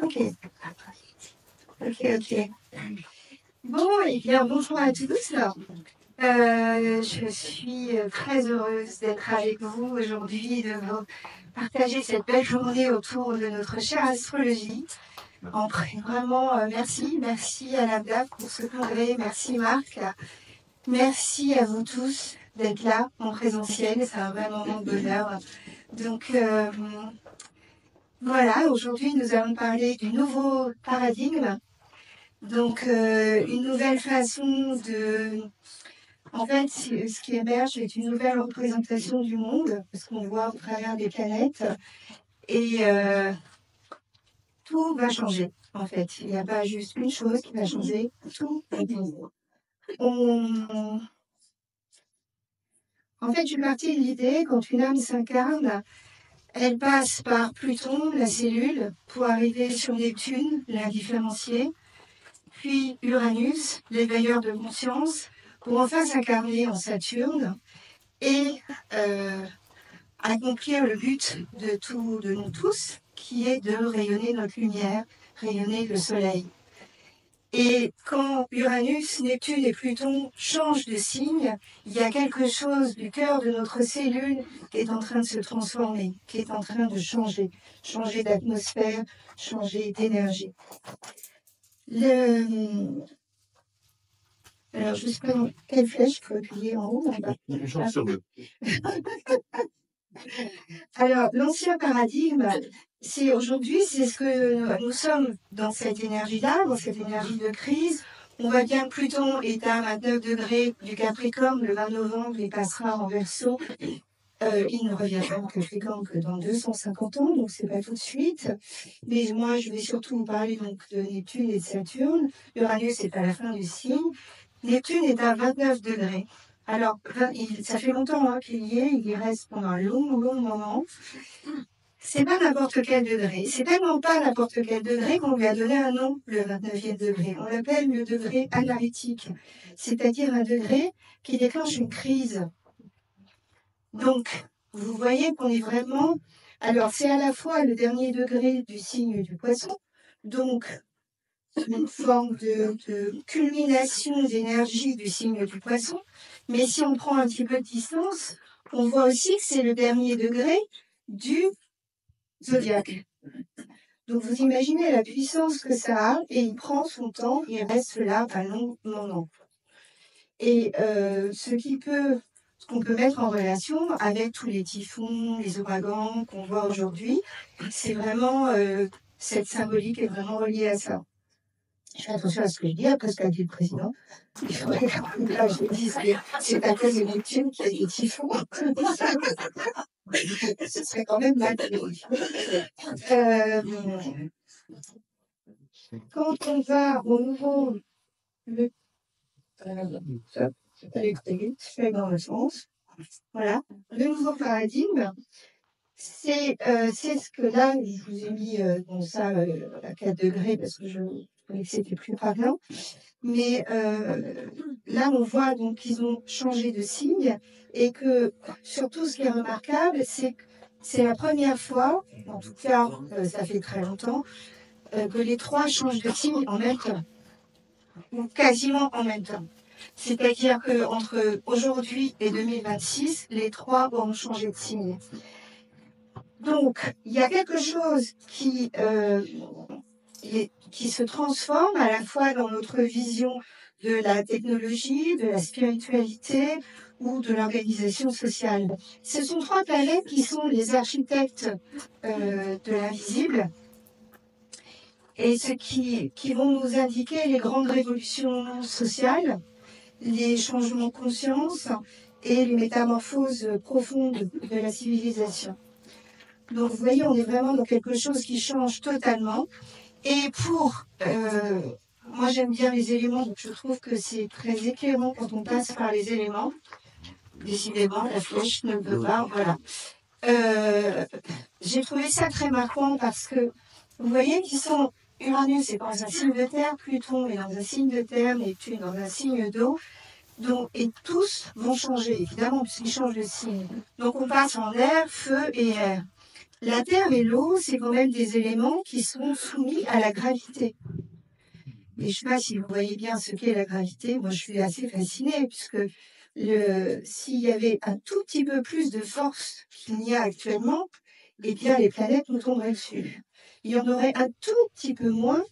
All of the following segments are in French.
Ok, ok. Bon, et bien, bonjour à tous. Je suis très heureuse d'être avec vous aujourd'hui, de vous partager cette belle journée autour de notre chère astrologie. Vraiment, merci à l'AMDA pour ce congrès, merci Marc, merci à vous tous d'être là en présentiel, c'est un vrai moment de bonheur. Donc, voilà, aujourd'hui nous allons parler du nouveau paradigme. Donc, une nouvelle façon de... En fait, ce qui émerge est une nouvelle représentation du monde, parce qu'on voit au travers des planètes, et tout va changer, en fait. Il n'y a pas juste une chose qui va changer, tout va changer. En fait, je suis partie de l'idée, quand une âme s'incarne, elle passe par Pluton, la cellule, pour arriver sur Neptune, l'indifférencié, puis Uranus, l'éveilleur de conscience, pour enfin s'incarner en Saturne et accomplir le but de nous tous, qui est de rayonner notre lumière, rayonner le soleil. Et quand Uranus, Neptune et Pluton changent de signe, il y a quelque chose du cœur de notre cellule qui est en train de se transformer, qui est en train de changer d'atmosphère, changer d'énergie. Alors, je ne sais pas dans quelle flèche il faut appuyer en haut ou en bas. Alors, l'ancien paradigme, aujourd'hui, c'est ce que nous sommes dans cette énergie-là, dans cette énergie de crise. On voit bien que Pluton est à 29 degrés du Capricorne le 20 novembre, il passera en Verseau. Il ne reviendra en Capricorne que dans 250 ans, donc c'est pas tout de suite. Mais moi, je vais surtout vous parler donc de Neptune et de Saturne. Uranus est à la fin du signe. Neptune est à 29 degrés. Alors, ça fait longtemps qu'il y reste pendant un long moment. C'est pas n'importe quel degré. C'est tellement pas n'importe quel degré qu'on lui a donné un nom, le 29e degré. On l'appelle le degré analytique, c'est-à-dire un degré qui déclenche une crise. Donc, vous voyez qu'on est vraiment... Alors, c'est à la fois le dernier degré du signe du Poisson, donc une forme de culmination d'énergie du signe du Poisson, mais si on prend un petit peu de distance, on voit aussi que c'est le dernier degré du zodiaque. Donc vous imaginez la puissance que ça a, et il prend son temps, il reste là un long moment. Et ce qu'on peut mettre en relation avec tous les typhons, les ouragans qu'on voit aujourd'hui, c'est vraiment, cette symbolique est vraiment reliée à ça. Je fais attention à ce que je dis, après ce qu'a dit le président. Il faudrait que là, je dise que c'est à cause de Neptune qu'il y a des typhons. Ce serait quand même mal. Quand on va au nouveau... C'est dans le sens. Voilà. Le nouveau paradigme, c'est ce que là, je vous ai mis à 4 degrés parce que je trouvais que c'était plus parlant. Mais là, on voit donc qu'ils ont changé de signe et que surtout ce qui est remarquable, c'est que c'est la première fois, en tout cas, ça fait très longtemps, que les trois changent de signe en même temps, ou quasiment en même temps. C'est-à-dire qu'entre aujourd'hui et 2026, les trois auront changé de signe. Donc, il y a quelque chose qui se transforme à la fois dans notre vision de la technologie, de la spiritualité ou de l'organisation sociale. Ce sont trois planètes qui sont les architectes de l'invisible et qui vont nous indiquer les grandes révolutions sociales, les changements de conscience et les métamorphoses profondes de la civilisation. Donc vous voyez, on est vraiment dans quelque chose qui change totalement. Et moi j'aime bien les éléments, donc je trouve que c'est très éclairant quand on passe par les éléments. Décidément, la flèche ne veut pas, voilà. J'ai trouvé ça très marquant parce que vous voyez qu'ils sont... Uranus est dans un signe de terre, Pluton est dans un signe de terre, Neptune dans un signe d'eau. Donc, et tous vont changer, évidemment, puisqu'ils changent de signe. Donc on passe en air, feu et air. La Terre et l'eau, c'est quand même des éléments qui sont soumis à la gravité. Et je ne sais pas si vous voyez bien ce qu'est la gravité. Moi, je suis assez fascinée puisque s'il y avait un tout petit peu plus de force qu'il n'y a actuellement, eh bien, les planètes nous tomberaient dessus. Il y en aurait un tout petit peu moins,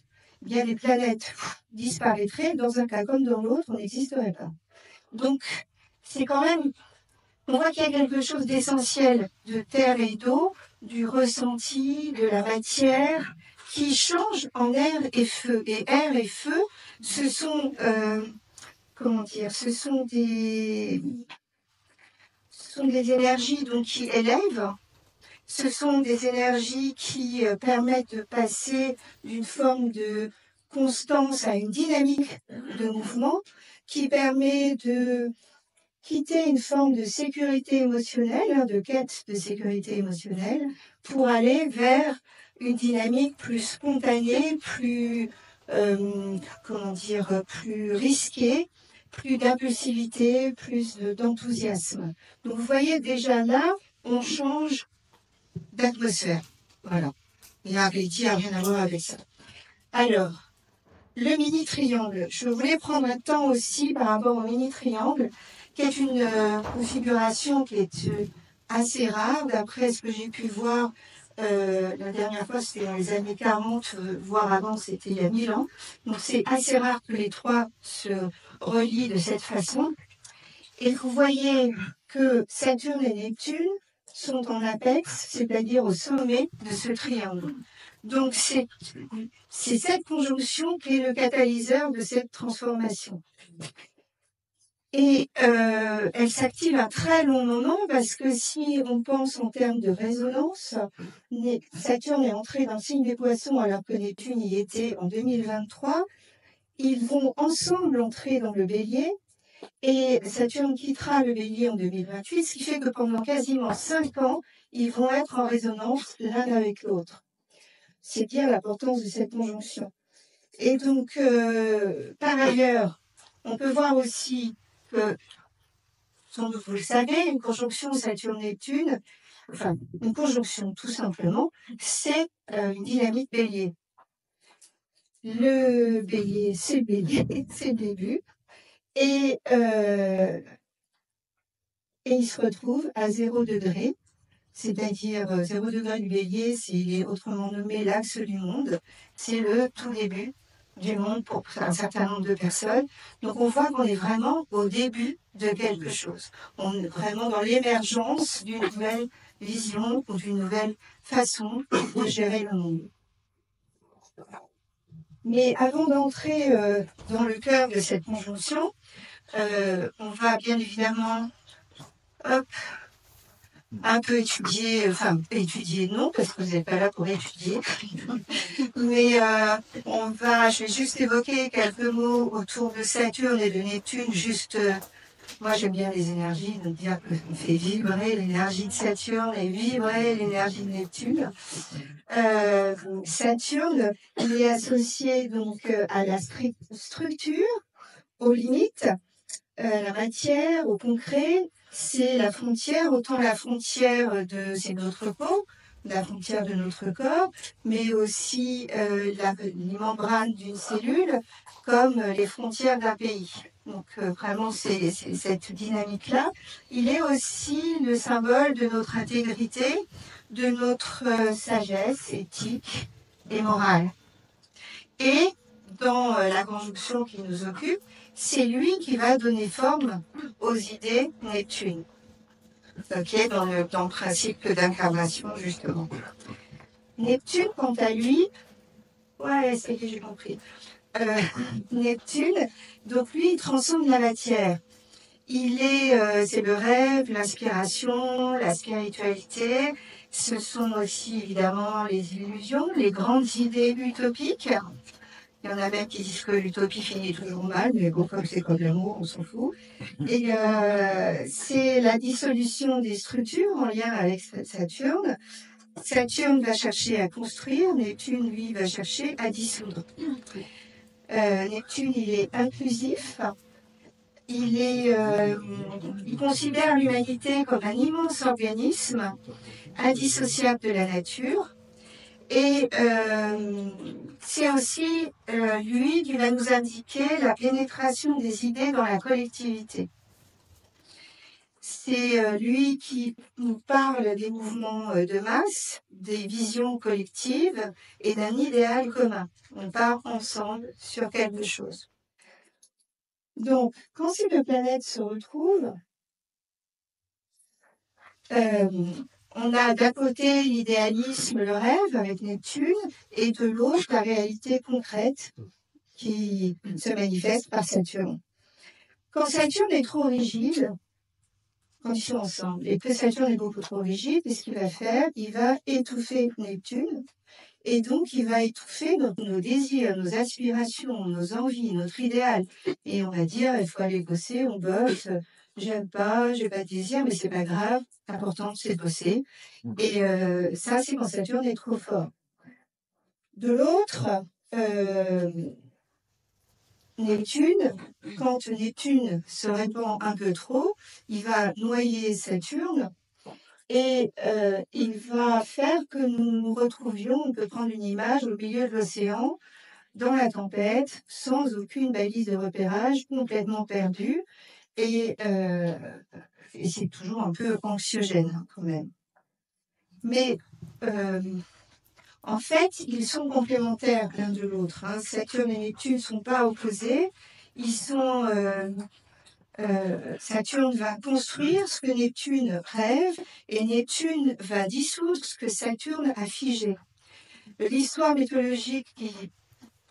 eh bien, les planètes disparaîtraient. Dans un cas comme dans l'autre, on n'existerait pas. Donc, c'est quand même, on voit qu'il y a quelque chose d'essentiel de terre et d'eau, du ressenti, de la matière, qui change en air et feu. Et air et feu, ce sont, comment dire, ce sont des énergies donc, qui élèvent, ce sont des énergies qui permettent de passer d'une forme de constance à une dynamique de mouvement, qui permet de quitter une forme de sécurité émotionnelle, de quête de sécurité émotionnelle, pour aller vers une dynamique plus spontanée, plus, comment dire, plus risquée, plus d'impulsivité, plus d'enthousiasme. Donc vous voyez déjà là, on change d'atmosphère. Voilà. Et la réalité n'a rien à voir avec ça. Alors, le mini-triangle. Je voulais prendre un temps aussi par rapport au mini-triangle, qui est une configuration qui est assez rare, d'après ce que j'ai pu voir. La dernière fois, c'était dans les années 40, voire avant, c'était il y a 1000 ans. Donc c'est assez rare que les trois se relient de cette façon. Et vous voyez que Saturne et Neptune sont en apex, c'est-à-dire au sommet de ce triangle. Donc c'est cette conjonction qui est le catalyseur de cette transformation. Et elle s'active un très long moment parce que si on pense en termes de résonance, Saturne est entré dans le signe des Poissons alors que Neptune y était en 2023. Ils vont ensemble entrer dans le Bélier et Saturne quittera le Bélier en 2028, ce qui fait que pendant quasiment 5 ans, ils vont être en résonance l'un avec l'autre. C'est bien l'importance de cette conjonction. Et donc, par ailleurs, on peut voir aussi que, sans doute vous le savez, une conjonction Saturne-Neptune, enfin, une conjonction tout simplement, c'est une dynamique bélier. Le bélier, c'est le bélier, c'est le début. Et il se retrouve à 0 degré, c'est-à-dire 0 degré du bélier, c'est autrement nommé l'axe du monde, c'est le tout début du monde pour un certain nombre de personnes. Donc on voit qu'on est vraiment au début de quelque chose. On est vraiment dans l'émergence d'une nouvelle vision ou d'une nouvelle façon de gérer le monde. Mais avant d'entrer dans le cœur de cette conjonction, on va bien évidemment un peu étudier, enfin étudier non, parce que vous n'êtes pas là pour étudier, mais je vais juste évoquer quelques mots autour de Saturne et de Neptune, juste, moi j'aime bien les énergies, donc dire que ça me fait vibrer l'énergie de Saturne et vibrer l'énergie de Neptune. Saturne, il est associé donc à la structure, aux limites, la matière, au concret. C'est la frontière, autant la frontière c'est notre peau, la frontière de notre corps, mais aussi les membranes d'une cellule, comme les frontières d'un pays. Donc vraiment, c'est cette dynamique-là. Il est aussi le symbole de notre intégrité, de notre sagesse éthique et morale. Et dans la conjonction qui nous occupe, c'est lui qui va donner forme aux idées Neptune, qui est dans le principe d'incarnation, justement. Neptune, quant à lui, ouais, c'est que j'ai compris. Neptune, donc lui, il transcende la matière. C'est le rêve, l'inspiration, la spiritualité. Ce sont aussi évidemment les illusions, les grandes idées utopiques. Il y en a même qui disent que l'utopie finit toujours mal, mais bon, comme c'est comme l'amour, on s'en fout. Et c'est la dissolution des structures en lien avec Saturne. Saturne va chercher à construire, Neptune, lui, va chercher à dissoudre. Neptune, il est inclusif, il considère l'humanité comme un immense organisme indissociable de la nature. Et c'est aussi lui qui va nous indiquer la pénétration des idées dans la collectivité. C'est lui qui nous parle des mouvements de masse, des visions collectives et d'un idéal commun. On part ensemble sur quelque chose. Donc, quand ces deux planètes se retrouvent, on a d'un côté l'idéalisme, le rêve avec Neptune, et de l'autre la réalité concrète qui se manifeste par Saturne. Quand Saturne est trop rigide, quand ils sont ensemble, et que Saturne est beaucoup trop rigide, qu'est-ce qu'il va faire? Il va étouffer Neptune, et donc il va étouffer nos désirs, nos aspirations, nos envies, notre idéal. Et on va dire, il faut aller bosser, on bosse, j'aime pas, j'ai pas de désir, mais c'est pas grave, l'important c'est de bosser. Et ça, c'est quand Saturne est trop fort. De l'autre, Neptune, quand Neptune se répand un peu trop, il va noyer Saturne et il va faire que nous nous retrouvions, on peut prendre une image au milieu de l'océan, dans la tempête, sans aucune balise de repérage, complètement perdu. Et c'est toujours un peu anxiogène quand même. Mais en fait, ils sont complémentaires l'un de l'autre. Hein. Saturne et Neptune ne sont pas opposés. Ils sont. Saturne va construire ce que Neptune rêve et Neptune va dissoudre ce que Saturne a figé. L'histoire mythologique qui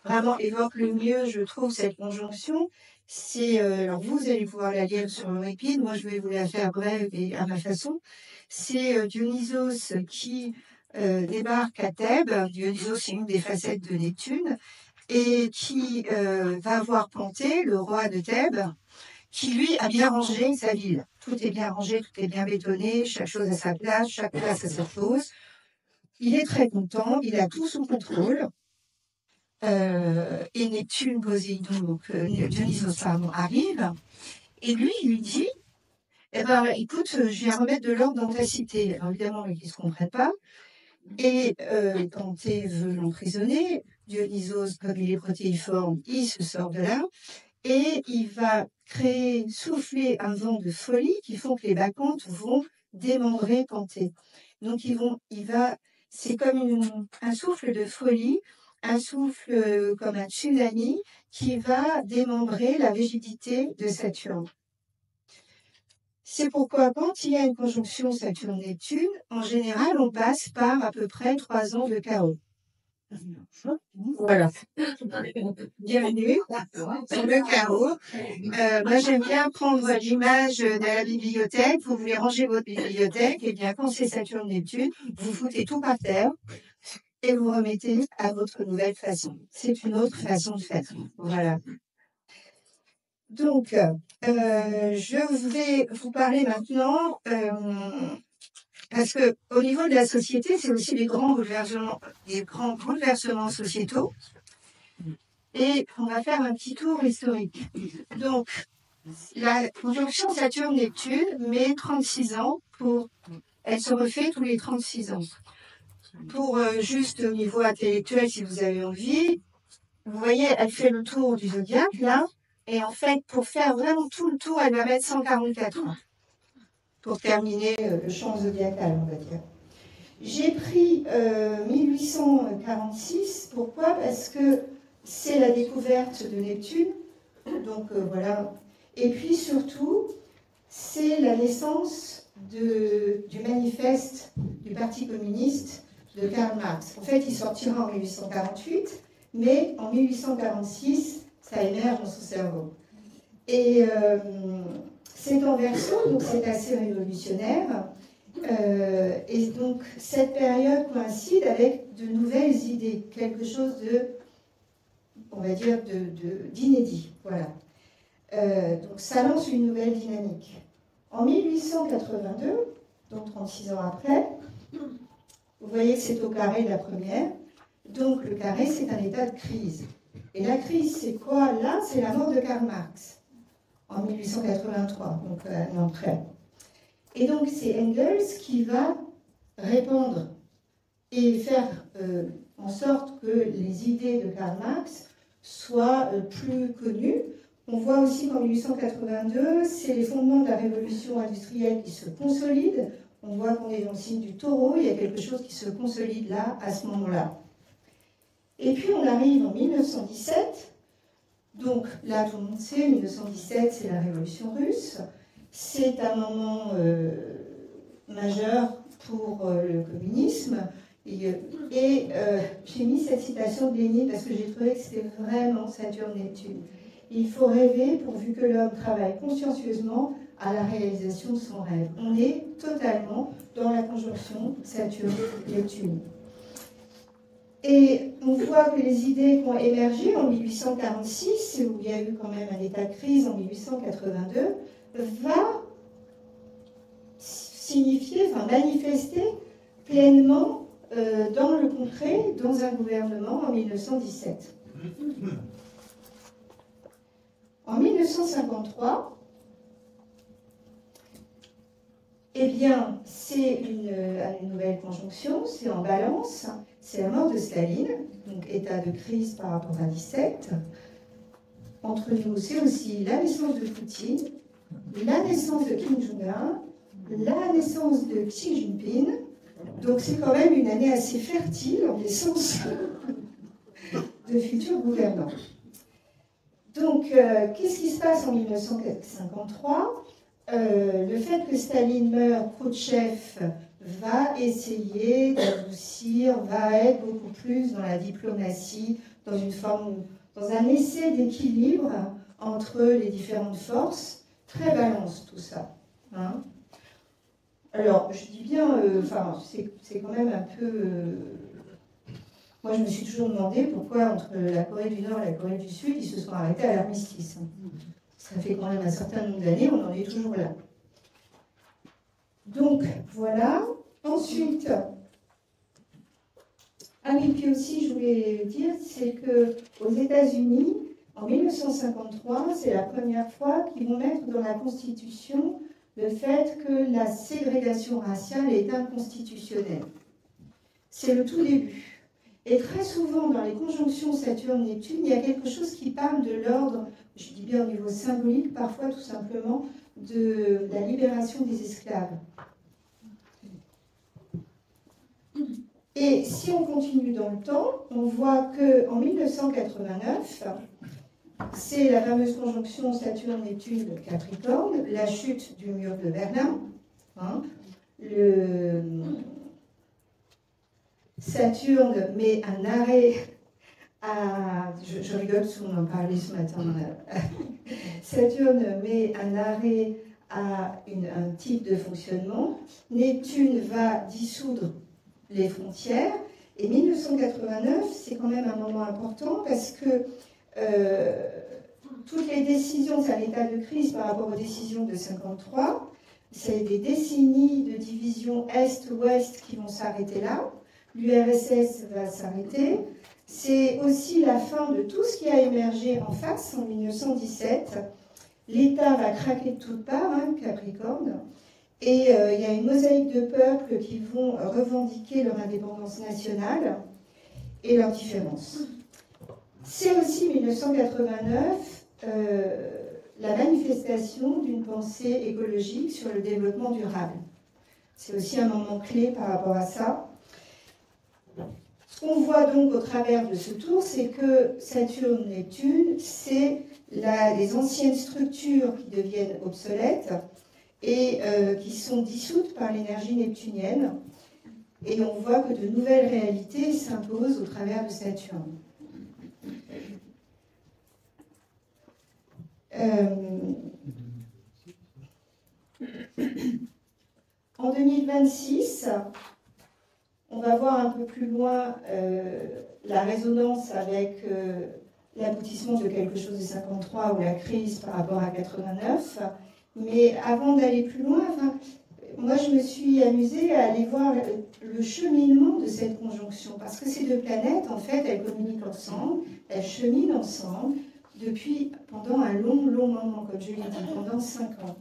vraiment évoque le mieux, je trouve, cette conjonction, c'est. Alors vous allez pouvoir la lire sur Euripide, moi je vais vous la faire brève et à ma façon. C'est Dionysos qui débarque à Thèbes. Dionysos, c'est une des facettes de Neptune, et qui va voir Panthée, le roi de Thèbes, qui lui a bien rangé sa ville. Tout est bien rangé, tout est bien bétonné, chaque chose à sa place, chaque place à sa chose. Il est très content, il a tout sous contrôle. Et Neptune, Poséidon, donc Dionysos, pardon, arrive, et lui, il lui dit, eh ben, écoute, je viens remettre de l'ordre dans ta cité. Alors évidemment, ils ne se comprennent pas. Et Panthée veut l'emprisonner. Dionysos, comme il est protéiforme, il se sort de là. Et il va souffler un vent de folie qui font que les bacchantes vont démembrer Panthée. Donc c'est comme un souffle de folie, un souffle comme un tsunami qui va démembrer la rigidité de Saturne. C'est pourquoi quand il y a une conjonction Saturne-Neptune, en général, on passe par à peu près 3 ans de chaos. Voilà. Bienvenue sur le chaos. Moi, j'aime bien prendre l'image de la bibliothèque. Vous voulez ranger votre bibliothèque, et bien quand c'est Saturne-Neptune, vous foutez tout par terre et vous remettez à votre nouvelle façon. C'est une autre façon de faire. Voilà. Donc, je vais vous parler maintenant, parce que au niveau de la société, c'est aussi des grands bouleversements sociétaux. Et on va faire un petit tour historique. Donc, la conjonction Saturne-Neptune met 36 ans elle se refait tous les 36 ans. Pour juste au niveau intellectuel, si vous avez envie, vous voyez, elle fait le tour du zodiaque, là. Et en fait, pour faire vraiment tout le tour, elle va mettre 144 ans pour terminer le champ zodiacal, on va dire. J'ai pris 1846. Pourquoi? Parce que c'est la découverte de Neptune. Donc voilà. Et puis surtout, c'est la naissance du manifeste du Parti communiste de Karl Marx. En fait, il sortira en 1848, mais en 1846, ça émerge dans son cerveau. Et c'est en Verseau, donc c'est assez révolutionnaire. Et donc cette période coïncide avec de nouvelles idées, quelque chose on va dire, d'inédit. Voilà. Donc ça lance une nouvelle dynamique. En 1882, donc 36 ans après, vous voyez que c'est au carré de la première. Donc le carré, c'est un état de crise. Et la crise, c'est quoi? Là, c'est la mort de Karl Marx. en 1883, donc un an près. Et donc c'est Engels qui va répandre et faire en sorte que les idées de Karl Marx soient plus connues. On voit aussi qu'en 1882, c'est les fondements de la révolution industrielle qui se consolident. On voit qu'on est dans le signe du taureau, il y a quelque chose qui se consolide là, à ce moment-là. Et puis on arrive en 1917. Donc là, tout le monde sait, 1917, c'est la révolution russe. C'est un moment majeur pour le communisme. Et j'ai mis cette citation de Lénine parce que j'ai trouvé que c'était vraiment Saturne-Neptune. Il faut rêver pourvu que l'homme travaille consciencieusement à la réalisation de son rêve. On est totalement dans la conjonction Saturne-Neptune. Et on voit que les idées qui ont émergé en 1846, où il y a eu quand même un état de crise en 1882, va signifier, enfin manifester pleinement dans le concret, dans un gouvernement en 1917. En 1953, eh bien, c'est une nouvelle conjonction, c'est en balance, c'est la mort de Staline, donc état de crise par rapport à 17. Entre nous, c'est aussi la naissance de Poutine, la naissance de Kim Jong-un, la naissance de Xi Jinping. Donc c'est quand même une année assez fertile en naissance de futurs gouvernants. Donc, qu'est-ce qui se passe en 1953 ? Le fait que Staline meure, Khrouchtchev va essayer d'adoucir, va être beaucoup plus dans la diplomatie, dans une forme, dans un essai d'équilibre entre les différentes forces, très balance tout ça. Hein. Alors, je dis bien, c'est quand même un peu... moi, je me suis toujours demandé pourquoi entre la Corée du Nord et la Corée du Sud, ils se sont arrêtés à l'armistice. Ça fait quand même un certain nombre d'années, on en est toujours là. Donc, voilà. Ensuite, oui, puis aussi, je voulais dire, c'est qu'aux États-Unis, en 1953, c'est la première fois qu'ils vont mettre dans la Constitution le fait que la ségrégation raciale est inconstitutionnelle. C'est le tout début. Et très souvent, dans les conjonctions Saturne-Neptune, il y a quelque chose qui parle de l'ordre, je dis bien au niveau symbolique, parfois tout simplement, de la libération des esclaves. Et si on continue dans le temps, on voit qu'en 1989, c'est la fameuse conjonction Saturne-Neptune-Capricorne, la chute du mur de Berlin. Hein, Saturne met un arrêt à... Je rigole parce qu'on en parlait ce matin. Saturne met un arrêt à un type de fonctionnement. Neptune va dissoudre les frontières. Et 1989, c'est quand même un moment important parce que toutes les décisions, c'est un état de crise par rapport aux décisions de 1953. C'est des décennies de division Est-Ouest qui vont s'arrêter là. L'URSS va s'arrêter. C'est aussi la fin de tout ce qui a émergé en face en 1917. L'État va craquer de toutes parts, hein, Capricorne. Et il y a une mosaïque de peuples qui vont revendiquer leur indépendance nationale et leurs différences. C'est aussi 1989 la manifestation d'une pensée écologique sur le développement durable. C'est aussi un moment clé par rapport à ça. Ce qu'on voit donc au travers de ce tour, c'est que Saturne-Neptune, c'est les anciennes structures qui deviennent obsolètes et qui sont dissoutes par l'énergie neptunienne. Et on voit que de nouvelles réalités s'imposent au travers de Saturne. En 2026, on va voir un peu plus loin la résonance avec l'aboutissement de quelque chose de 53 ou la crise par rapport à 89. Mais avant d'aller plus loin, moi je me suis amusée à aller voir le cheminement de cette conjonction. Parce que ces deux planètes, en fait, elles communiquent ensemble, elles cheminent ensemble depuis pendant un long, long moment, comme je l'ai dit, pendant 5 ans.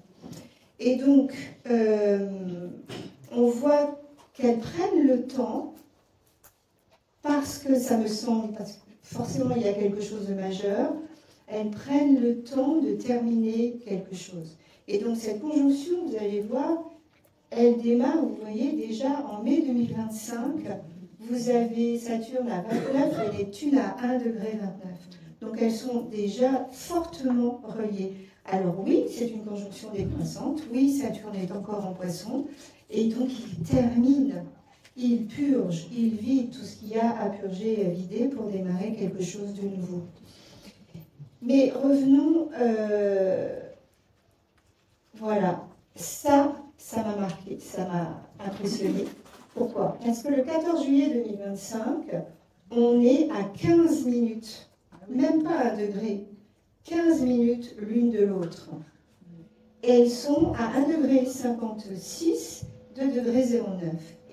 Et donc, on voit qu'elles prennent le temps, parce que ça me semble, parce que forcément il y a quelque chose de majeur, elles prennent le temps de terminer quelque chose. Et donc cette conjonction, vous allez voir, elle démarre, vous voyez, déjà en mai 2025. Vous avez Saturne à 29 et Neptune à 1,29 degré. Donc elles sont déjà fortement reliées. Alors oui, c'est une conjonction décroissante. Oui, Saturne est encore en Poisson. Et donc il termine, il purge, il vide tout ce qu'il y a à purger et à vider pour démarrer quelque chose de nouveau. Mais revenons, voilà, ça m'a marqué, ça m'a impressionné. Pourquoi? Parce que le 14 juillet 2025, on est à 15 minutes, même pas 1 degré, 15 minutes l'une de l'autre. Et elles sont à 1,56 degré, 2,09 degrés.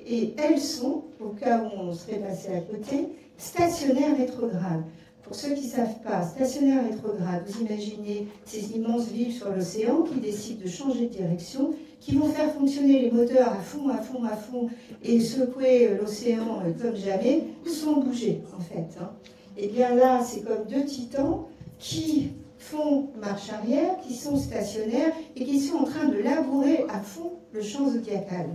Et elles sont, au cas où on serait passé à côté, stationnaires rétrogrades. Pour ceux qui ne savent pas, stationnaire rétrograde, vous imaginez ces immenses villes sur l'océan qui décident de changer de direction, qui vont faire fonctionner les moteurs à fond, à fond, à fond, et secouer l'océan comme jamais, sans bouger, en fait. Et bien là, c'est comme deux titans qui font marche arrière, qui sont stationnaires, et qui sont en train de labourer à fond le champ zodiacal.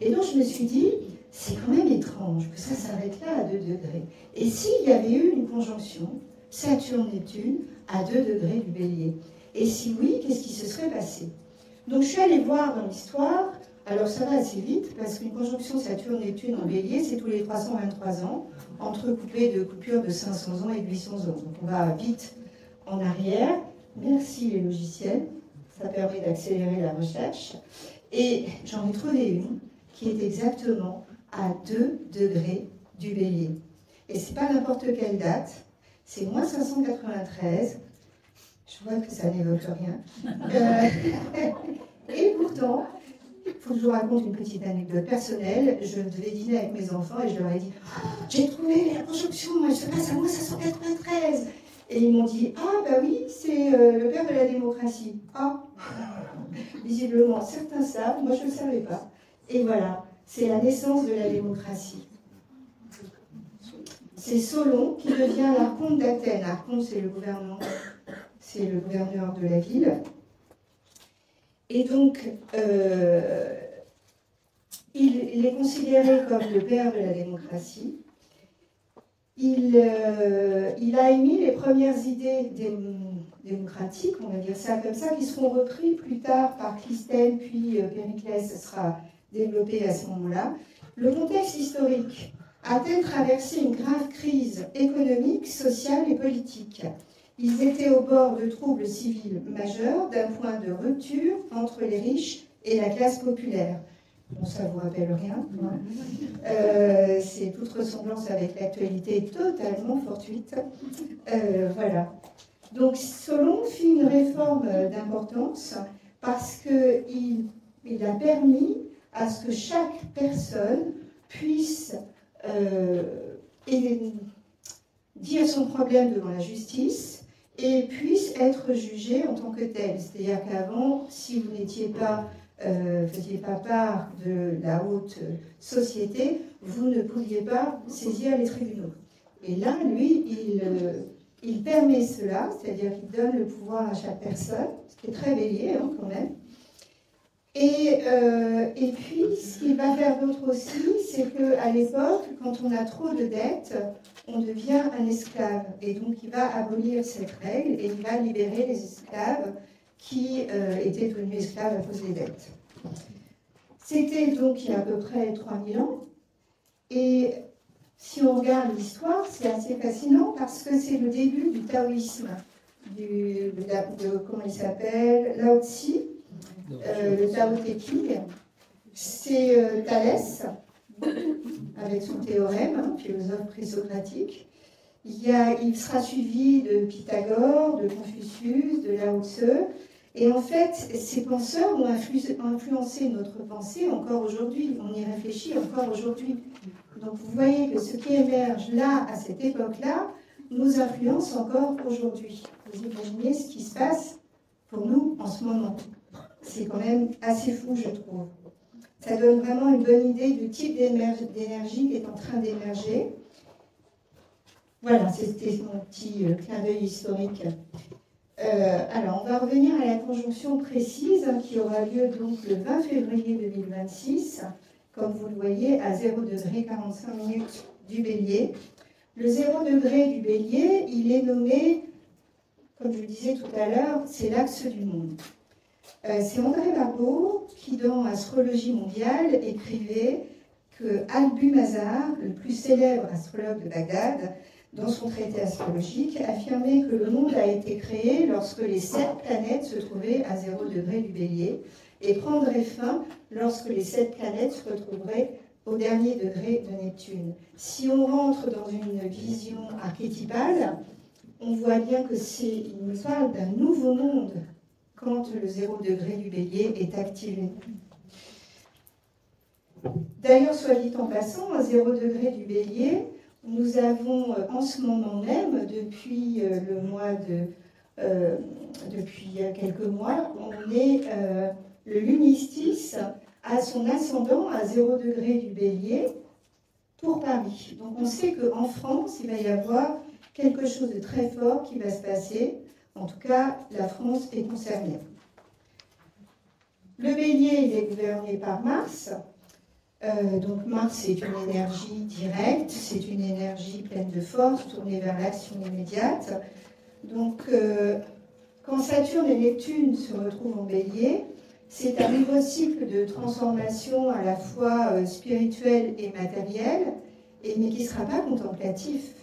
Et donc je me suis dit, c'est quand même étrange que ça s'arrête là à 2 degrés. Et s'il y avait eu une conjonction Saturne-Neptune à 2 degrés du Bélier? Et si oui, qu'est-ce qui se serait passé? Donc je suis allée voir dans l'histoire, alors ça va assez vite, parce qu'une conjonction Saturne-Neptune en Bélier, c'est tous les 323 ans, entrecoupé de coupures de 500 ans et de 800 ans. Donc on va vite en arrière. Merci les logiciels, ça permet d'accélérer la recherche. Et j'en ai trouvé une qui est exactement à 2 degrés du Bélier. Et c'est pas n'importe quelle date, c'est moins 593. Je vois que ça n'évoque rien. Et pourtant, il faut que je vous raconte une petite anecdote personnelle. Je devais dîner avec mes enfants et je leur ai dit « J'ai trouvé la conjonction, elle se passe à moins 593 !» Et ils m'ont dit « Ah, bah oui, c'est le père de la démocratie. » Ah, visiblement, certains savent, moi je ne le savais pas. Et voilà, c'est la naissance de la démocratie. C'est Solon qui devient l'archonte d'Athènes. Archonte, c'est le gouvernement, c'est le gouverneur de la ville. Et donc, il est considéré comme le père de la démocratie. Il a émis les premières idées démocratiques, on va dire ça comme ça, qui seront reprises plus tard par Clisthène, puis Périclès sera développé à ce moment-là. Le contexte historique. Athènes traversait une grave crise économique, sociale et politique. Ils étaient au bord de troubles civils majeurs, d'un point de rupture entre les riches et la classe populaire. Bon, ça ne vous rappelle rien. C'est toute ressemblance avec l'actualité totalement fortuite. Voilà. Donc Solon fit une réforme d'importance parce qu'il a permis à ce que chaque personne puisse dire son problème devant la justice et puisse être jugé en tant que tel. C'est-à-dire qu'avant, si vous n'étiez pas, faisiez pas part de la haute société, vous ne pouviez pas saisir les tribunaux. Et là, lui, il permet cela, c'est-à-dire qu'il donne le pouvoir à chaque personne, ce qui est très bélier quand même. Et puis, ce qu'il va faire d'autre aussi, c'est qu'à l'époque, quand on a trop de dettes, on devient un esclave. Et donc, il va abolir cette règle et il va libérer les esclaves qui étaient devenus esclaves à cause des dettes. C'était donc il y a à peu près 3000 ans. Et si on regarde l'histoire, c'est assez fascinant parce que c'est le début du taoïsme, comment il s'appelle, Lao Tzu. Le Tao Te Ching, c'est Thalès, avec son théorème, philosophe présocratique. Il sera suivi de Pythagore, de Confucius, de Lao Tzu. Et en fait, ces penseurs ont influencé notre pensée encore aujourd'hui. On y réfléchit encore aujourd'hui. Donc vous voyez que ce qui émerge là, à cette époque-là, nous influence encore aujourd'hui. Vous imaginez ce qui se passe pour nous en ce moment. C'est quand même assez fou, je trouve. Ça donne vraiment une bonne idée du type d'énergie qui est en train d'émerger. Voilà, c'était mon petit clin d'œil historique. Alors, on va revenir à la conjonction précise qui aura lieu donc le 20 février 2026, comme vous le voyez, à 0 degré 45 minutes du Bélier. Le 0 degré du Bélier, il est nommé, comme je le disais tout à l'heure, c'est l'axe du monde. C'est André Barbeau qui, dans Astrologie mondiale, écrivait que Albu-Mazar, le plus célèbre astrologue de Bagdad, dans son traité astrologique, affirmait que le monde a été créé lorsque les 7 planètes se trouvaient à 0 degré du Bélier et prendrait fin lorsque les 7 planètes se retrouveraient au dernier degré de Neptune. Si on rentre dans une vision archétypale, on voit bien que il nous parle d'un nouveau monde quand le 0 degré du Bélier est activé. D'ailleurs, soit dit en passant, à 0 degré du Bélier, nous avons en ce moment même, depuis depuis quelques mois, on est le lumistice à son ascendant à 0 degré du Bélier pour Paris. Donc on sait qu'en France, il va y avoir quelque chose de très fort qui va se passer. En tout cas, la France est concernée. Le Bélier, il est gouverné par Mars. Donc Mars, c'est une énergie directe, c'est une énergie pleine de force, tournée vers l'action immédiate. Donc quand Saturne et Neptune se retrouvent en Bélier, c'est un nouveau cycle de transformation à la fois spirituelle et matérielle, mais qui ne sera pas contemplatif,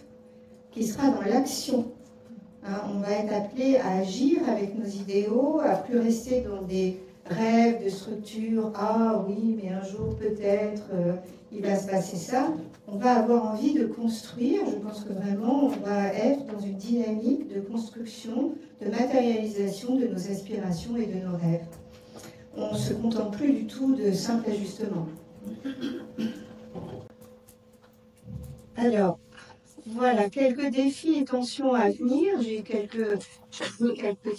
qui sera dans l'action. Hein, on va être appelé à agir avec nos idéaux, à plus rester dans des rêves de structure. Ah oui, mais un jour peut-être il va se passer ça. On va avoir envie de construire. Je pense que vraiment on va être dans une dynamique de construction, de matérialisation de nos aspirations et de nos rêves. On ne se contente plus du tout de simples ajustements. Alors, voilà, quelques défis et tensions à venir. J'ai quelques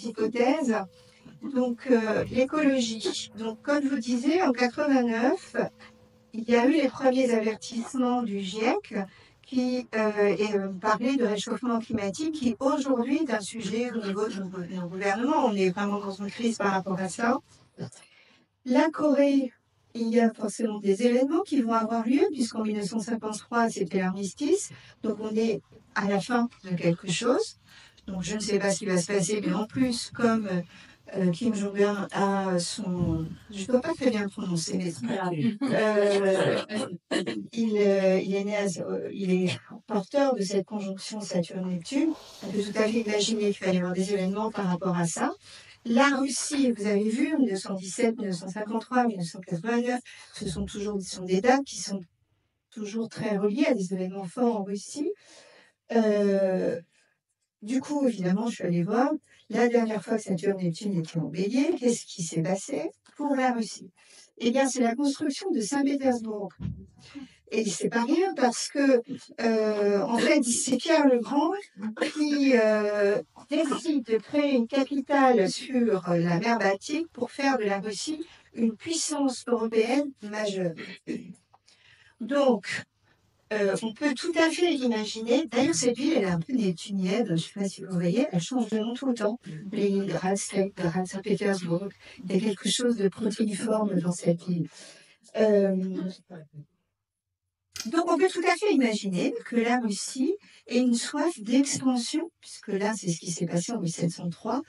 hypothèses. Donc, l'écologie. Donc, comme je vous disais, en 89, il y a eu les premiers avertissements du GIEC qui parlaient de réchauffement climatique, qui aujourd'hui est un sujet au niveau de nos gouvernements. On est vraiment dans une crise par rapport à ça. La Corée, il y a forcément des événements qui vont avoir lieu, puisqu'en 1953, c'était l'armistice. Donc, on est à la fin de quelque chose. Donc, je ne sais pas ce qui va se passer, mais en plus, comme Kim Jong-un a son... Je ne dois pas très bien le prononcer, mais c'est pas grave. Il est porteur de cette conjonction Saturne-Neptune. On peut tout à fait imaginer qu'il va y avoir des événements par rapport à ça. La Russie, vous avez vu, 1917, 1953, 1989, ce sont des dates qui sont toujours très reliées à des événements forts en Russie. Du coup, évidemment, je suis allée voir. La dernière fois que Saturne et Neptune étaient en Bélier, qu'est-ce qui s'est passé pour la Russie? Eh bien, c'est la construction de Saint-Pétersbourg. Et c'est pas rien parce que, en fait, c'est Pierre le Grand qui décide de créer une capitale sur la mer Baltique pour faire de la Russie une puissance européenne majeure. Donc, on peut tout à fait imaginer, d'ailleurs cette ville elle est un peu neptunienne, je ne sais pas si vous voyez, elle change de nom tout le temps. Leningrad, Saint-Pétersbourg, il y a quelque chose de protéiforme dans cette ville. Donc on peut tout à fait imaginer que la Russie ait une soif d'expansion, puisque là c'est ce qui s'est passé en 1703,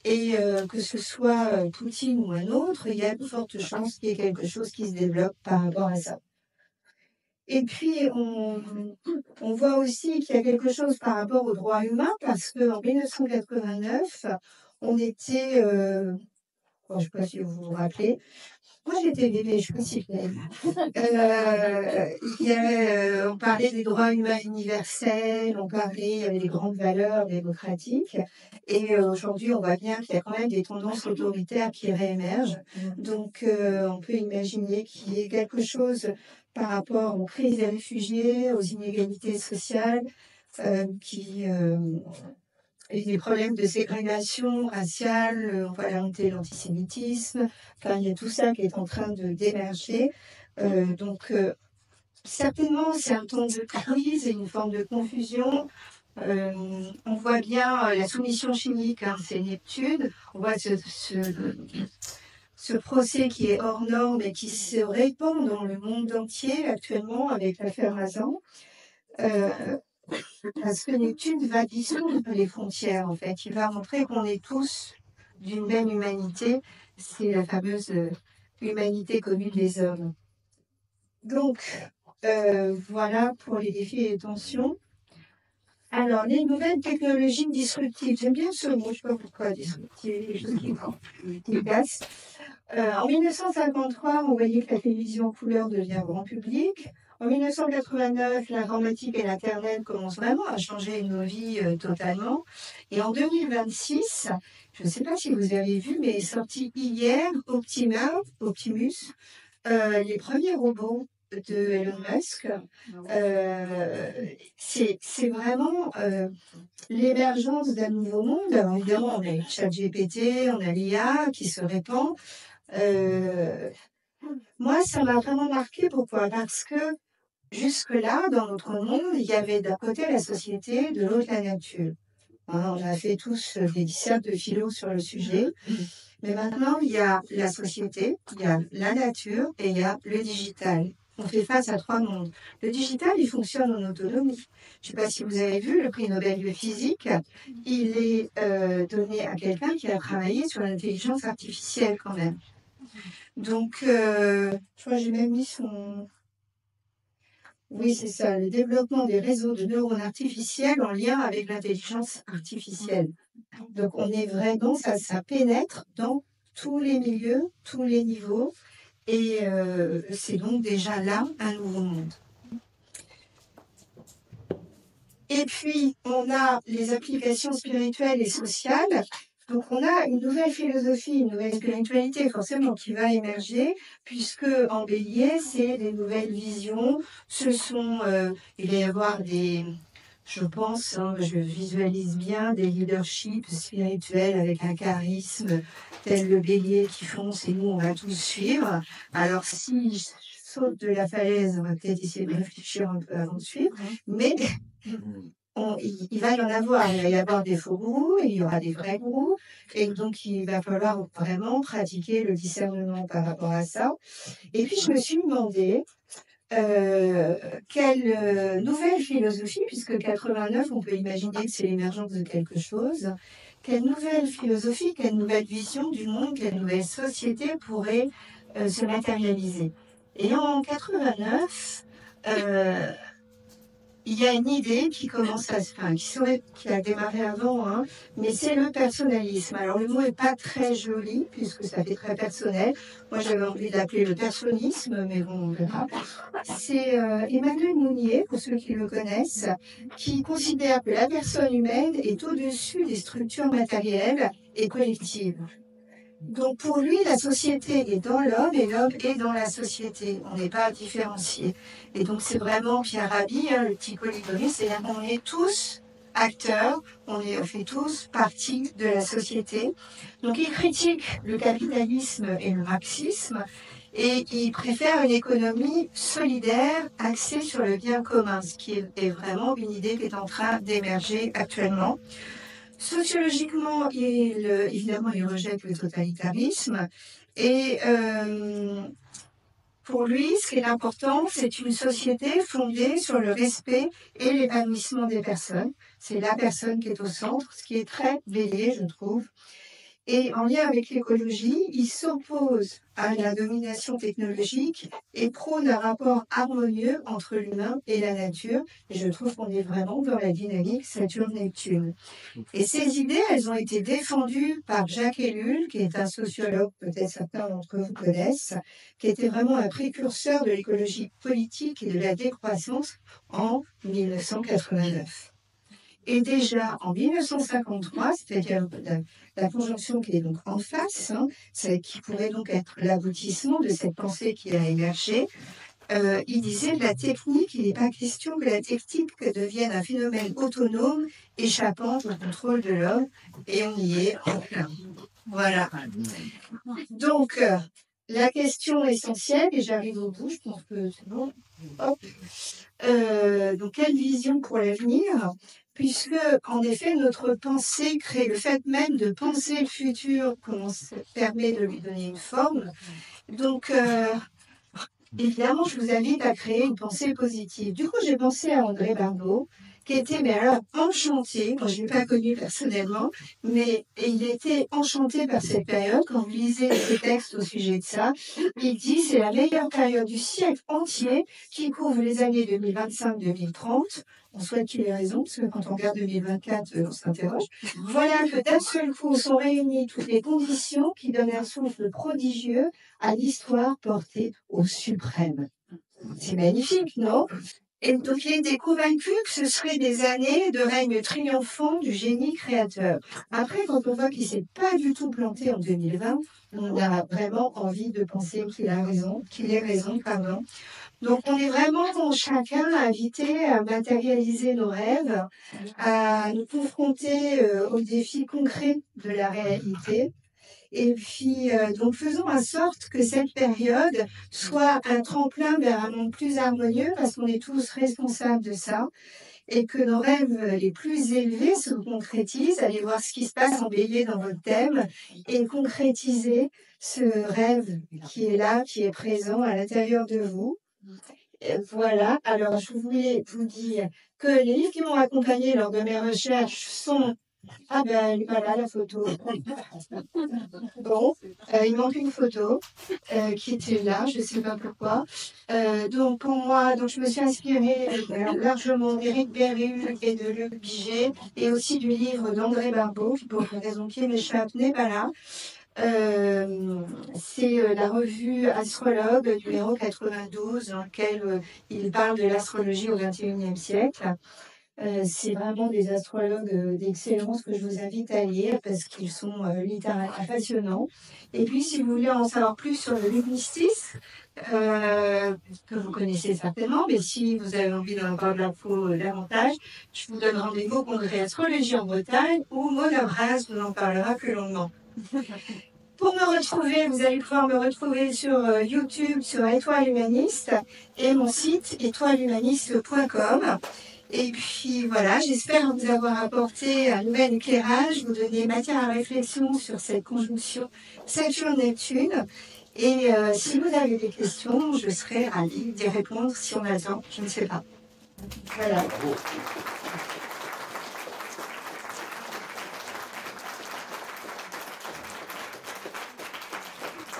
et que ce soit Poutine ou un autre, il y a de fortes chances qu'il y ait quelque chose qui se développe par rapport à ça. Et puis, on voit aussi qu'il y a quelque chose par rapport aux droits humains, parce qu'en 1989, on était, je ne sais pas si vous vous rappelez, moi j'étais bébé, je ne sais pas si on parlait des droits humains universels, il y avait des grandes valeurs démocratiques, et aujourd'hui on voit bien qu'il y a quand même des tendances autoritaires qui réémergent. Donc on peut imaginer qu'il y ait quelque chose par rapport aux crises des réfugiés, aux inégalités sociales, qui des problèmes de ségrégation raciale, on voit la montée de l'antisémitisme, enfin, il y a tout ça qui est en train d'émerger. Donc, certainement, c'est un temps de crise et une forme de confusion. On voit bien la soumission chimique, hein, c'est Neptune. On voit ce procès qui est hors norme et qui se répand dans le monde entier actuellement avec l'affaire Mazan. Parce que Neptune va dissoudre les frontières, en fait. Il va montrer qu'on est tous d'une même humanité. C'est la fameuse humanité commune des hommes. Donc, voilà pour les défis et les tensions. Alors, les nouvelles technologies disruptives. J'aime bien ce mot, je ne sais pas pourquoi, disruptives, les choses qui cassent. En 1953, on voyait que la télévision en couleur devient grand public. En 1989, l'informatique et l'Internet commencent vraiment à changer nos vies totalement. Et en 2026, je ne sais pas si vous avez vu, mais est sorti hier Optimus, les premiers robots de Elon Musk. C'est vraiment l'émergence d'un nouveau monde. Alors, évidemment, on a ChatGPT, on a l'IA qui se répand. Moi, ça m'a vraiment marqué. Pourquoi? Parce que jusque-là, dans notre monde, il y avait d'un côté la société, de l'autre la nature. Hein, on a fait tous des dissertes de philo sur le sujet. Mais maintenant, il y a la société, il y a la nature et il y a le digital. On fait face à trois mondes. Le digital, il fonctionne en autonomie. Je ne sais pas si vous avez vu le prix Nobel de physique. Il est donné à quelqu'un qui a travaillé sur l'intelligence artificielle quand même. Donc, je crois que j'ai même mis son... Oui, c'est ça, le développement des réseaux de neurones artificiels en lien avec l'intelligence artificielle. Donc, on est vraiment, ça pénètre dans tous les milieux, tous les niveaux, et c'est donc déjà là un nouveau monde. Et puis, on a les applications spirituelles et sociales. Donc, on a une nouvelle philosophie, une nouvelle spiritualité, forcément, qui va émerger, puisque en bélier, c'est des nouvelles visions. Il va y avoir je pense, hein, je visualise bien des leaderships spirituels avec un charisme tel le bélier qui fonce et nous, on va tous suivre. Alors, si je saute de la falaise, on va peut-être essayer de réfléchir un peu avant de suivre, mais il va y en avoir. Il va y avoir des faux gourous et il y aura des vrais gourous. Et donc, il va falloir vraiment pratiquer le discernement par rapport à ça. Et puis, je me suis demandé quelle nouvelle philosophie, puisque 89, on peut imaginer que c'est l'émergence de quelque chose, quelle nouvelle philosophie, quelle nouvelle vision du monde, quelle nouvelle société pourrait se matérialiser. Et en 89, il y a une idée qui commence qui a démarré avant, hein, mais c'est le personnalisme. Alors le mot n'est pas très joli puisque ça fait très personnel. Moi j'avais envie de l'appeler le personnisme, mais bon on verra. C'est Emmanuel Mounier, pour ceux qui le connaissent, qui considère que la personne humaine est au-dessus des structures matérielles et collectives. Donc pour lui, la société est dans l'homme et l'homme est dans la société. On n'est pas différenciés. Et donc c'est vraiment Pierre Rabhi, hein, le petit colibri, c'est-à-dire qu'on est tous acteurs, on fait tous partie de la société. Donc il critique le capitalisme et le marxisme et il préfère une économie solidaire axée sur le bien commun, ce qui est vraiment une idée qui est en train d'émerger actuellement. Sociologiquement, évidemment, il rejette le totalitarisme et pour lui, ce qui est important, c'est une société fondée sur le respect et l'épanouissement des personnes. C'est la personne qui est au centre, ce qui est très bélier, je trouve. Et en lien avec l'écologie, il s'oppose à la domination technologique et prône un rapport harmonieux entre l'humain et la nature. Et je trouve qu'on est vraiment dans la dynamique Saturne-Neptune. Et ces idées, elles ont été défendues par Jacques Ellul, qui est un sociologue, peut-être certains d'entre vous connaissent, qui était vraiment un précurseur de l'écologie politique et de la décroissance en 1989. Et déjà en 1953, c'est-à-dire la conjonction qui est donc en face, hein, qui pourrait donc être l'aboutissement de cette pensée qui a émergé, il disait de la technique, il n'est pas question que la technique devienne un phénomène autonome, échappant au contrôle de l'homme, et on y est en plein. Voilà. Donc, la question essentielle, et j'arrive au bout, je pense que c'est bon. Hop. Donc, quelle vision pour l'avenir? Puisque, en effet, notre pensée crée le fait même de penser le futur, permet de lui donner une forme. Donc, évidemment, je vous invite à créer une pensée positive. Du coup, j'ai pensé à André Barbeau, qui était, mais alors, enchanté. Moi, je ne l'ai pas connu personnellement, mais il était enchanté par cette période. Quand vous lisez ses textes au sujet de ça, il dit c'est la meilleure période du siècle entier qui couvre les années 2025-2030. On souhaite qu'il ait raison, parce que quand on regarde 2024, on s'interroge. Voilà que d'un seul coup sont réunies toutes les conditions qui donnent un souffle prodigieux à l'histoire portée au suprême. C'est magnifique, non? Et donc il était convaincu que ce seraient des années de règne triomphant du génie créateur. Après, quand on voit qu'il ne s'est pas du tout planté en 2020, on a vraiment envie de penser qu'il a raison, qu'il ait raison, pardon. Donc on est vraiment chacun invité à matérialiser nos rêves, à nous confronter aux défis concrets de la réalité. Et puis, donc, faisons en sorte que cette période soit un tremplin vers un monde plus harmonieux, parce qu'on est tous responsables de ça, et que nos rêves les plus élevés se concrétisent. Allez voir ce qui se passe en bélier dans votre thème, et concrétiser ce rêve qui est là, qui est présent à l'intérieur de vous. Et voilà, alors je voulais vous dire que les livres qui m'ont accompagné lors de mes recherches sont... Ah ben voilà la photo. Bon, il manque une photo qui était là, je ne sais pas pourquoi. Donc pour moi, donc je me suis inspirée largement d'Éric Berru et de Luc Biget, et aussi du livre d'André Barbeau, qui pour une raison qui m'échappe n'est pas là. C'est la revue Astrologue numéro 92, dans lequel il parle de l'astrologie au XXIe siècle. C'est vraiment des astrologues d'excellence que je vous invite à lire parce qu'ils sont littéralement passionnants. Et puis, si vous voulez en savoir plus sur le luministisme, que vous connaissez certainement, mais si vous avez envie d'en avoir de l'info davantage, je vous donne rendez-vous au congrès Astrologie en Bretagne où Mona Braz vous en parlera plus longuement. Pour me retrouver, vous allez pouvoir me retrouver sur YouTube, sur Étoile Humaniste, et mon site étoilehumaniste.com. Et puis voilà, j'espère vous avoir apporté un nouvel éclairage, vous donner matière à réflexion sur cette conjonction Saturne-Neptune. Et si vous avez des questions, je serai ravie d'y répondre si on a le temps, je ne sais pas. Voilà.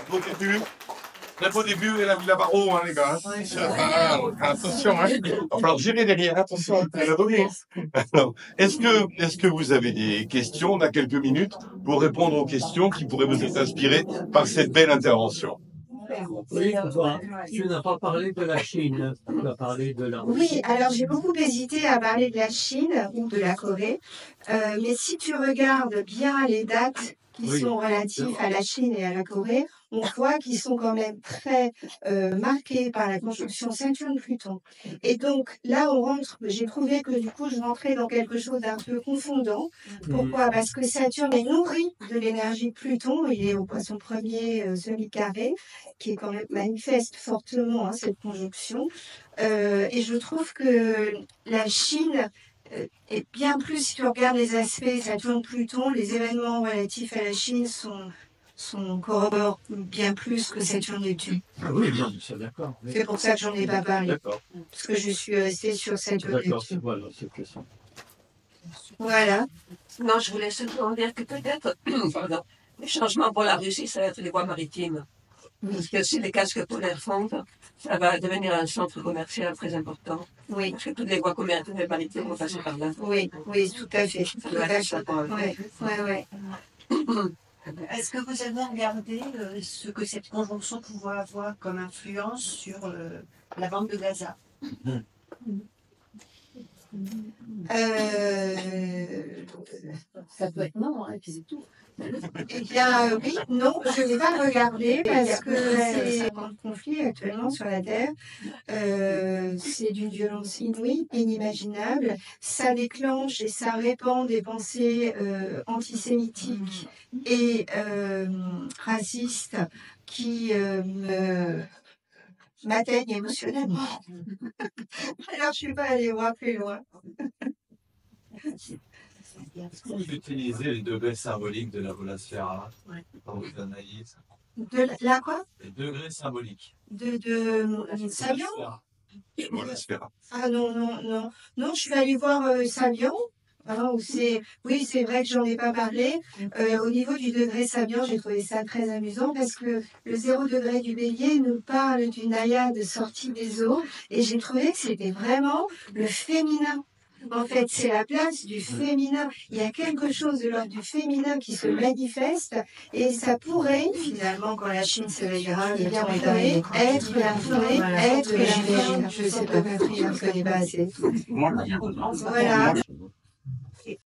Beau début. Très beau début et la Villa Barreau, hein, les gars. Attention, hein. Il va falloir gérer derrière. Attention, alors, est-ce que vous avez des questions? On a quelques minutes pour répondre aux questions qui pourraient vous être inspirées par cette belle intervention. Oui, tu n'as pas parlé de la Chine, tu as parlé de la Russie. Oui, alors j'ai beaucoup hésité à parler de la Chine ou de la Corée, mais si tu regardes bien les dates qui sont relatives à la Chine et à la Corée, on voit qu'ils sont quand même très marqués par la conjonction Saturne-Pluton. Et donc là, on rentre, j'ai trouvé que du coup, je rentrais dans quelque chose d'un peu confondant. Pourquoi? Parce que Saturne est nourri de l'énergie de Pluton, il est au poisson premier semi-carré, qui est quand même manifeste fortement cette conjonction. Et je trouve que la Chine est bien plus, si tu regardes les aspects Saturne-Pluton, les événements relatifs à la Chine corroborent bien plus que Saturne-Neptune. Ah oui, bien, c'est d'accord. Oui. C'est pour ça que j'en ai pas parlé. D'accord. Parce que je suis restée sur Saturne-Neptune. Voilà, c'est question. Voilà. Non, je voulais seulement dire que peut-être, pardon, les changements pour la Russie, ça va être les voies maritimes. Parce que si les casques polaires fondent, ça va devenir un centre commercial très important. Oui. Parce que toutes les voies commerciales maritimes vont passer par là. Oui, oui, tout à fait. Ça doit être ça. Ouais. Est-ce que vous avez regardé ce que cette conjonction pouvait avoir comme influence sur la bande de Gaza? Ça peut être non. ans, et puis c'est tout. Eh bien, oui, non, je ne vais pas regarder parce que c'est un conflit actuellement sur la Terre. C'est d'une violence inouïe, inimaginable. Ça déclenche et ça répand des pensées antisémitiques et racistes qui m'atteignent émotionnellement. Alors, je ne suis pas allée voir plus loin. Vous utilisez le degré symbolique de la Volasphera dans vos analyses. De la quoi? Les degrés symboliques. De Savion? Voilà, Sphera. Ah non, non, non. Non, je suis allée voir Savion. Hein, oui, c'est vrai que j'en ai pas parlé. Au niveau du degré Savion, j'ai trouvé ça très amusant parce que le 0 degré du bélier nous parle d'une naïade sortie des eaux et j'ai trouvé que c'était vraiment le féminin. En fait, c'est la place du féminin. Il y a quelque chose de l'ordre du féminin qui se manifeste et ça pourrait, finalement, quand la Chine se réveillera, eh bien, on pourrait être la femme, être la femme. Je sais pas, Patrick, je ne connais pas assez. Voilà.